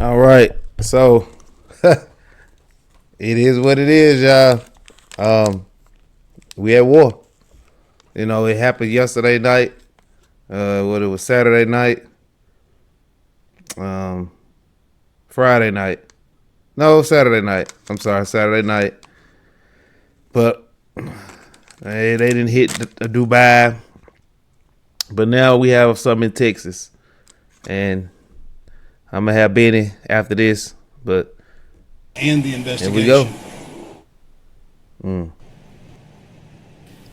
All right. So it is what it is, y'all. We at war. You know, it happened yesterday night. What it was Saturday night. Friday night. No, Saturday night. I'm sorry, Saturday night. But they didn't hit Dubai. But now we have something in Texas. And I'm going to have Benny after this. But and the investigation. Here we go.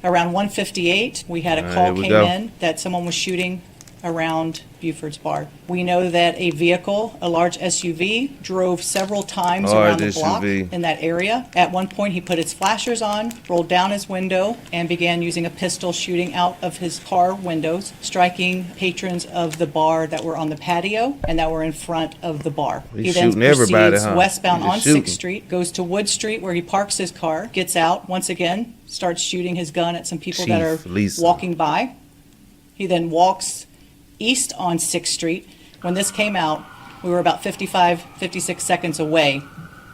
Around 1:58, we had a call came in that someone was shooting around Buford's bar. We know that a vehicle, a large SUV, drove several times around the block in that area. At one point, he put his flashers on, rolled down his window, and began using a pistol shooting out of his car windows, striking patrons of the bar that were on the patio and that were in front of the bar. He then proceeds westbound on 6th Street, goes to Wood Street where he parks his car, gets out, once again, starts shooting his gun at some people that are walking by. He then walks east on 6th Street. When this came out, we were about 56 seconds away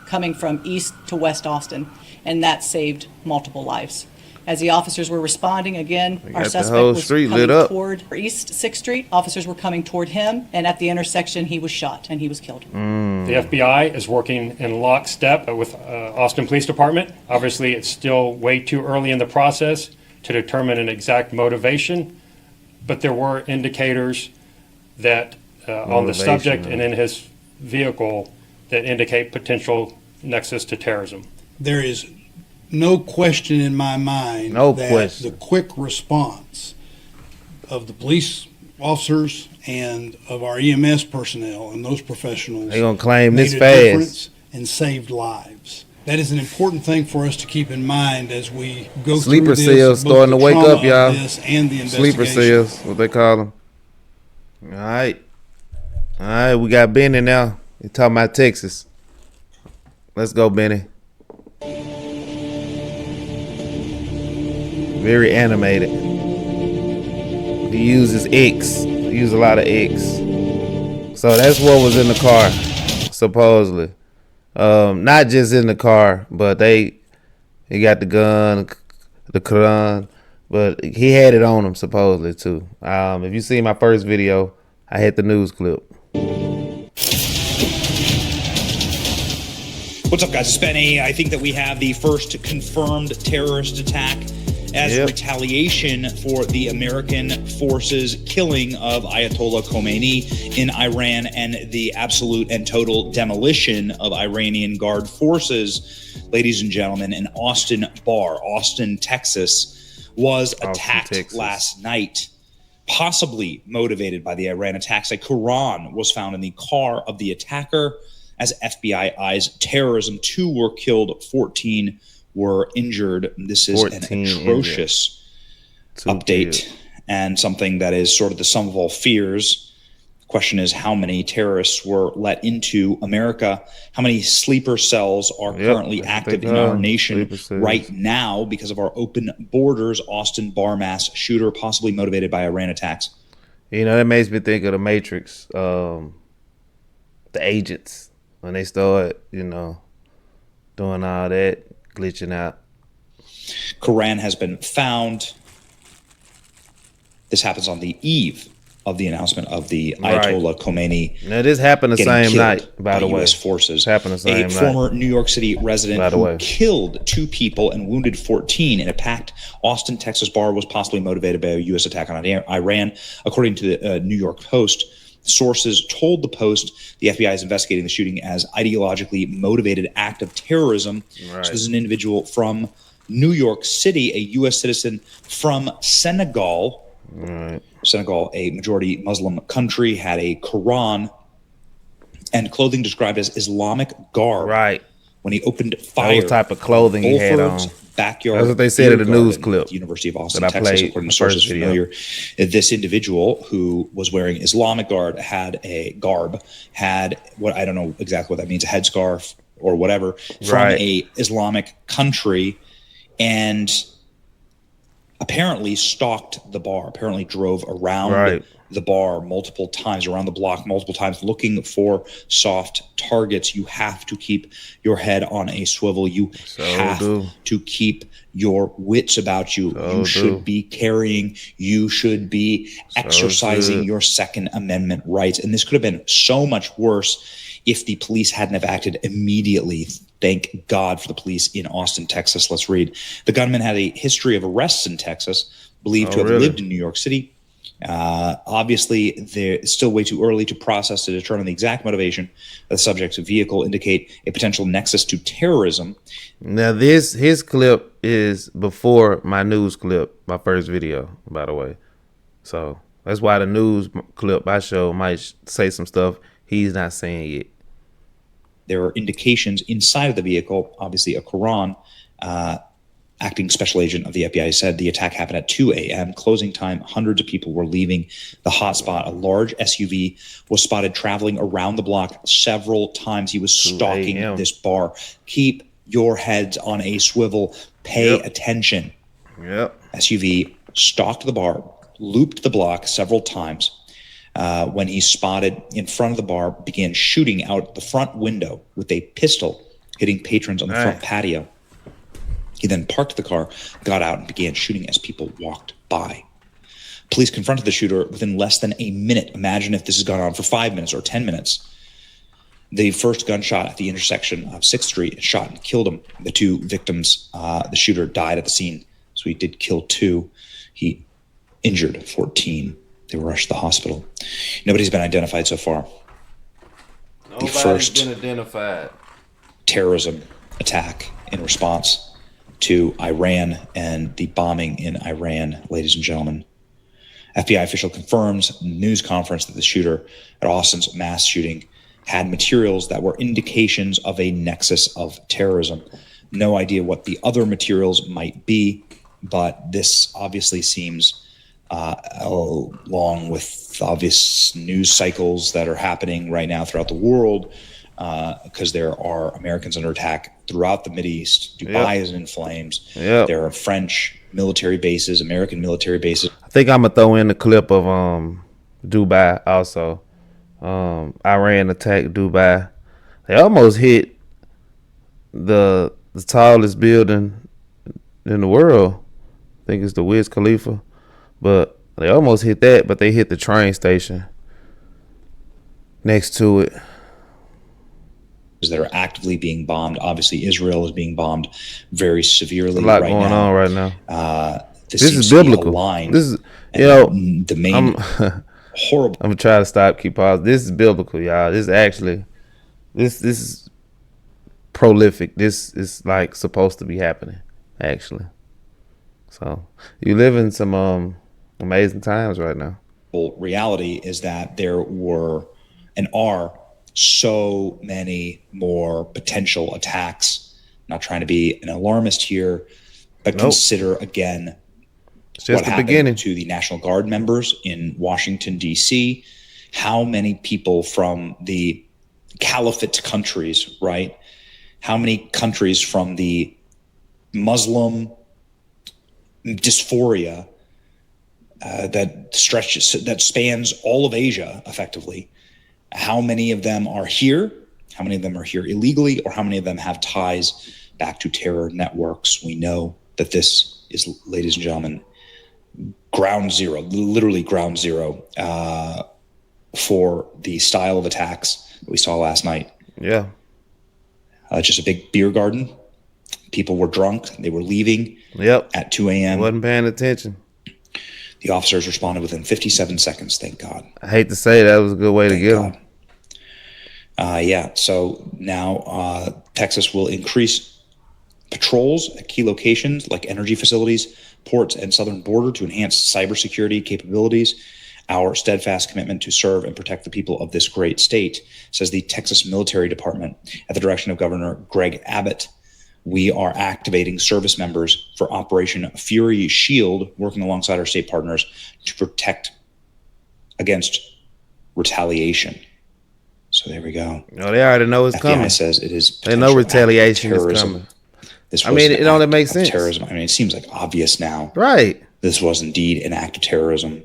coming from east to west Austin, and that saved multiple lives. As the officers were responding, again, our suspect was coming toward East 6th Street. Officers were coming toward him, and at the intersection, he was shot, and he was killed. The FBI is working in lockstep with Austin Police Department. Obviously, it's still way too early in the process to determine an exact motivation, but there were indicators that on the subject and in his vehicle that indicate potential nexus to terrorism. There is no question in my mind the quick response of the police officers and of our EMS personnel and those professionals, they're gonna claim made this a fast difference and saved lives. That is an important thing for us to keep in mind as we go Sleeper through this. cells starting to wake up, y'all. And the Sleeper cells, what they call them. All right, we got Benny now. He's talking about Texas. Let's go, Benny. Very animated. He uses X. He uses a lot of X. So that's what was in the car, supposedly. Not just in the car, but he got the gun, the Quran, but he had it on him supposedly too. If you see my first video, I had the news clip. What's up, guys? It's Benny. I think that we have the first confirmed terrorist attack as retaliation for the American forces' killing of Ayatollah Khomeini in Iran and the absolute and total demolition of Iranian Guard forces. Ladies and gentlemen, an Austin bar, Austin, Texas, was attacked last night, possibly motivated by the Iran attacks. A Quran was found in the car of the attacker as FBI eyes terrorism. 2 were killed, 14 were injured. This is an atrocious update and something that is sort of the sum of all fears. The question is, how many terrorists were let into America? How many sleeper cells are currently active in our nation right now because of our open borders? Austin bar mass shooter, possibly motivated by Iran attacks. You know, that makes me think of the Matrix, the agents, when they start, doing all that, glitching out. Quran has been found. This happens on the eve of the announcement of the Ayatollah Khomeini. Now, this happened the same night, by the way. U.S. forces. Happened the same night. A former New York City resident who killed 2 people and wounded 14 in a packed Austin, Texas bar was possibly motivated by a U.S. attack on Iran, according to the New York Post. Sources told the Post the FBI is investigating the shooting as ideologically motivated act of terrorism. So this is an individual from New York City, a U.S. citizen from Senegal. Senegal, a majority Muslim country, had a Quran and clothing described as Islamic garb. When he opened fire, what type of clothing he had on. Backyard. That's what they said in the news clip. University of Austin, Texas, according to sources familiar. This individual who was wearing Islamic garb had what, I don't know exactly what that means, a headscarf or whatever, from a Islamic country, and apparently stalked the bar, apparently drove around the bar multiple times, around the block multiple times, looking for soft targets. You have to keep your head on a swivel. You have to keep your wits about you. You should be carrying. You should be exercising your Second Amendment rights. And this could have been so much worse if the police hadn't have acted immediately. Thank God for the police in Austin, Texas. Let's read. The gunman had a history of arrests in Texas, believed to have lived in New York City. Obviously, it's still way too early to process to determine the exact motivation of the subject's vehicle, indicate a potential nexus to terrorism. Now, his clip is before my news clip, my first video, by the way. So that's why the news clip I show might say some stuff he's not saying yet. There are indications inside of the vehicle, obviously a Quran. Acting special agent of the FBI said the attack happened at 2 a.m. Closing time, hundreds of people were leaving the hotspot. A large SUV was spotted traveling around the block several times. He was stalking this bar. Keep your heads on a swivel. Pay attention. SUV stalked the bar, looped the block several times. When he spotted in front of the bar, began shooting out the front window with a pistol, hitting patrons on the front patio. He then parked the car, got out, and began shooting as people walked by. Police confronted the shooter within less than a minute. Imagine if this has gone on for 5 minutes or 10 minutes. The first gunshot at the intersection of 6th Street shot and killed him. The two victims, the shooter died at the scene. So he did kill 2. He injured 14. They were rushed to the hospital. Nobody's been identified so far. The first been identified terrorism attack in response to Iran and the bombing in Iran, ladies and gentlemen. FBI official confirms in a news conference that the shooter at Austin's mass shooting had materials that were indications of a nexus of terrorism. No idea what the other materials might be, but this obviously seems along with obvious news cycles that are happening right now throughout the world, because there are Americans under attack throughout the Mideast. Dubai is in flames. There are French military bases, American military bases. I think I'm gonna throw in the clip of Dubai also. Iran attacked Dubai. They almost hit the tallest building in the world. I think it's the Wiz Khalifa. But they almost hit that, but they hit the train station next to it. That are actively being bombed. Obviously, Israel is being bombed very severely. There's a lot going on right now. This is biblical. This is, the main horrible. I'm gonna try to stop, keep pause. This is biblical, y'all. This is actually, this is prolific. This is like supposed to be happening, actually. So you live in some amazing times right now. Reality is that there were and are so many more potential attacks. I'm not trying to be an alarmist here, but consider again it's just what happened to the National Guard members in Washington, D.C. How many people from the caliphate countries, right? How many countries from the Muslim dysphoria that spans all of Asia effectively? How many of them are here? How many of them are here illegally? Or how many of them have ties back to terror networks? We know that this is, ladies and gentlemen, ground zero, literally ground zero for the style of attacks that we saw last night. Yeah. Just a big beer garden. People were drunk. They were leaving at 2 a.m. Wasn't paying attention. The officers responded within 57 seconds, thank God. I hate to say that was a good way to get them. So now Texas will increase patrols at key locations like energy facilities, ports, and southern border to enhance cybersecurity capabilities. Our steadfast commitment to serve and protect the people of this great state, says the Texas Military Department at the direction of Governor Greg Abbott. We are activating service members for Operation Fury Shield, working alongside our state partners to protect against retaliation. So there we go. No, they already know it's coming. FBI says it is. They know retaliation is coming. This it only makes sense. Terrorism. It seems like obvious now. Right. This was indeed an act of terrorism.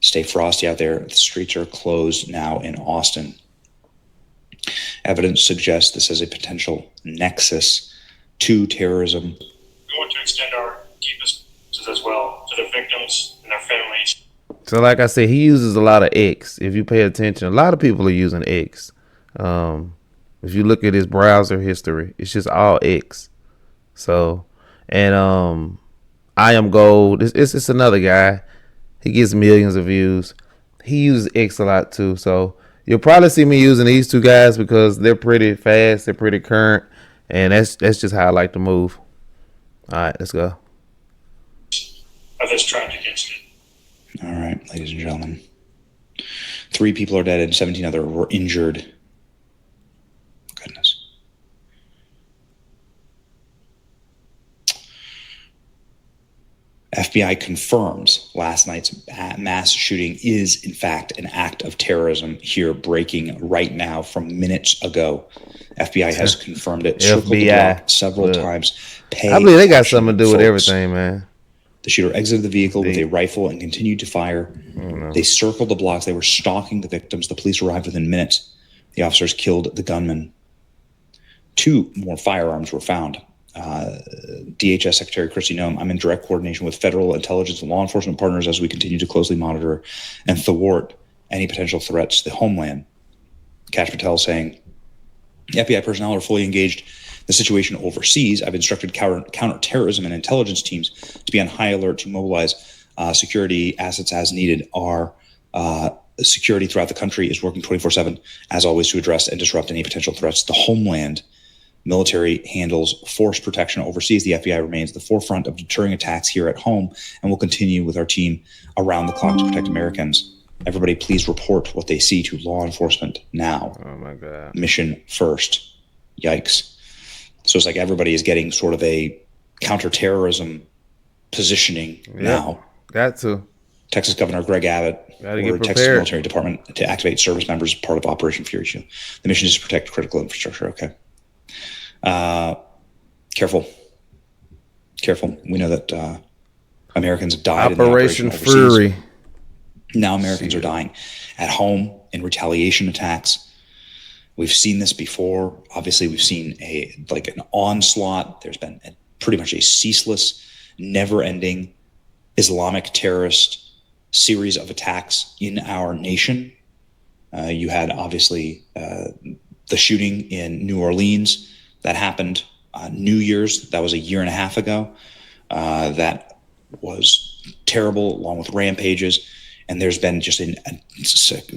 Stay frosty out there. The streets are closed now in Austin. Evidence suggests this has a potential nexus to terrorism. We want to extend our deepest as well to the victims and their families. So like I said, he uses a lot of X. If you pay attention, a lot of people are using X. If you look at his browser history, it's just all X. So, and I Am Gold, it's another guy. He gets millions of views. He uses X a lot too. So you'll probably see me using these two guys because they're pretty fast, they're pretty current, and that's just how I like to move. All right, let's go. Of this tragic incident. All right, ladies and gentlemen. 3 people are dead and 17 others were injured. Goodness. FBI confirms last night's mass shooting is, in fact, an act of terrorism here, breaking right now from minutes ago. FBI has confirmed it. Circled the block several times. I believe they got something to do with everything, man. The shooter exited the vehicle with a rifle and continued to fire. They circled the blocks. They were stalking the victims. The police arrived within minutes. The officers killed the gunman. 2 more firearms were found. DHS Secretary Kristi Noem, I'm in direct coordination with federal intelligence and law enforcement partners as we continue to closely monitor and thwart any potential threats to the homeland. Kash Patel saying, FBI personnel are fully engaged in the situation overseas. I've instructed counterterrorism and intelligence teams to be on high alert to mobilize security assets as needed. Our security throughout the country is working 24/7, as always, to address and disrupt any potential threats to the homeland. Military handles force protection overseas. The FBI remains at the forefront of deterring attacks here at home and will continue with our team around the clock to protect Americans. Everybody, please report what they see to law enforcement now. Oh, my God. Mission first. Yikes. So it's like everybody is getting sort of a counterterrorism positioning now. Got to. Texas Governor Greg Abbott ordered Texas Military Department to activate service members as part of Operation Fury Shield. The mission is to protect critical infrastructure. Okay. Careful. We know that Americans have died Operation in the operation overseas. Fury. Now Americans are dying at home in retaliation attacks. We've seen this before. Obviously, we've seen an onslaught. There's been pretty much a ceaseless, never-ending Islamic terrorist series of attacks in our nation. You had, obviously, the shooting in New Orleans that happened New Year's. That was a year and a half ago. That was terrible, along with rampages. And there's been just a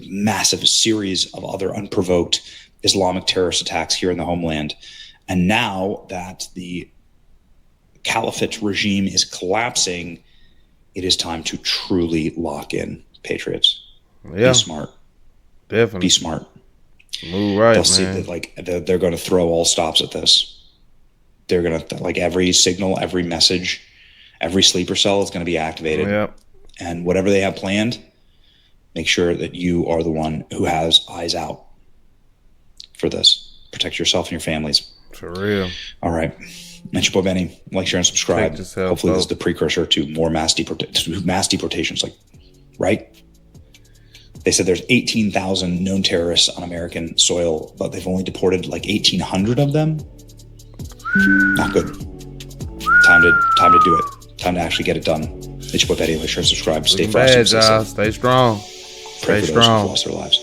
massive series of other unprovoked Islamic terrorist attacks here in the homeland. And now that the caliphate regime is collapsing, it is time to truly lock in, patriots. Yeah. Be smart. Definitely. Be smart. Move right, They'll see that they're going to throw all stops at this. They're going to, every signal, every message, every sleeper cell is going to be activated. Yep. And whatever they have planned, make sure that you are the one who has eyes out for this. Protect yourself and your families. For real. All right. That's your boy Benny. Like, share, and subscribe. Hopefully this is the precursor to more mass deportations. Right? They said there's 18,000 known terrorists on American soil, but they've only deported 1,800 of them. Not good. Time to do it. Time to actually get it done. It's your boy Betty. Like, share, and subscribe. Stay frosty. Stay strong. Pray for those who lost their lives.